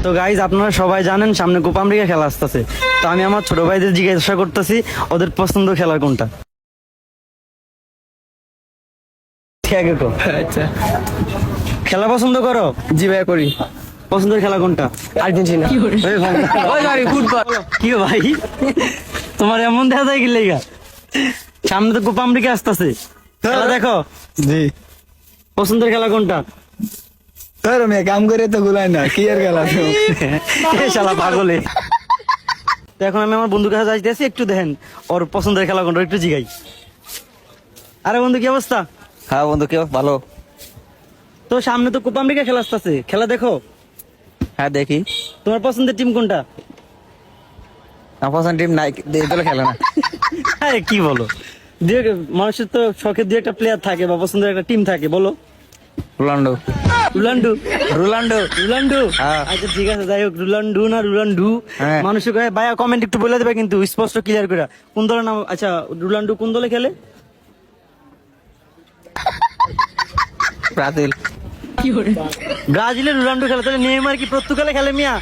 তো গাইজ আপনারা সবাই জানেন সামনে কোপা আমেরিকা খেলা আসতেছে। তো আমি আমার ছোট ভাইদের জিজ্ঞাসা করতেছি ওদের পছন্দ খেলা কোনটা। ঠিক আছে তো? আচ্ছা, খেলা পছন্দ করো? জি ভাইয়া করি। পছন্দের খেলা কোনটা? আর্জেন্টিনা। এই ভাই, ওই ভাই ফুটবল। কি গো ভাই, তোমার এমন দেখা যায় কি লেগা? সামনে তো কোপা আমেরিকা আসতেছে, খেলা দেখো। জি পছন্দের খেলা কোনটা? তোর মেয়ে কাম করে তো গুলাই না কি আর গেল এ শালা পাগলে। তো এখন আমি আমার বন্ধুর কাছে যাইতেছি, একটু দেখেন ওর পছন্দের খেলা কোনটা একটু জিগাই। আরে বন্ধু কি অবস্থা? হ্যাঁ বন্ধু, কেউ ভালো? তো সামনে তো কোপা আমেরিকা খেলা আসতেছে, খেলা দেখো। হ্যাঁ দেখি। তোমার পছন্দের টিম কোনটা? আমার পছন্দ টিম নাই, এগুলো খেলে না। হ্যাঁ কি বলো, মানুষের তো শখের দিয়ে একটা প্লেয়ার থাকে বা পছন্দের একটা টিম থাকে, বলো। রোনাল্ডো। রোনাল্ডো। রোনাল্ডো। রোনাল্ডো। হ্যাঁ। আচ্ছা ঠিক আছে, যাই হোক, রোনাল্ডো না রোনাল্ডো? হ্যাঁ। মানুষ ভাইয়া কমেন্ট একটু বলে দেবে কিন্তু স্পষ্ট ক্লিয়ার করে কোন দলের নাম। আচ্ছা রোনাল্ডো কোন দলে খেলে? ব্রাজিল। ব্রাজিলের রোনাল্ডো খেলে, তাহলে নেইমার কি পর্তুগালে খেলে মিয়া?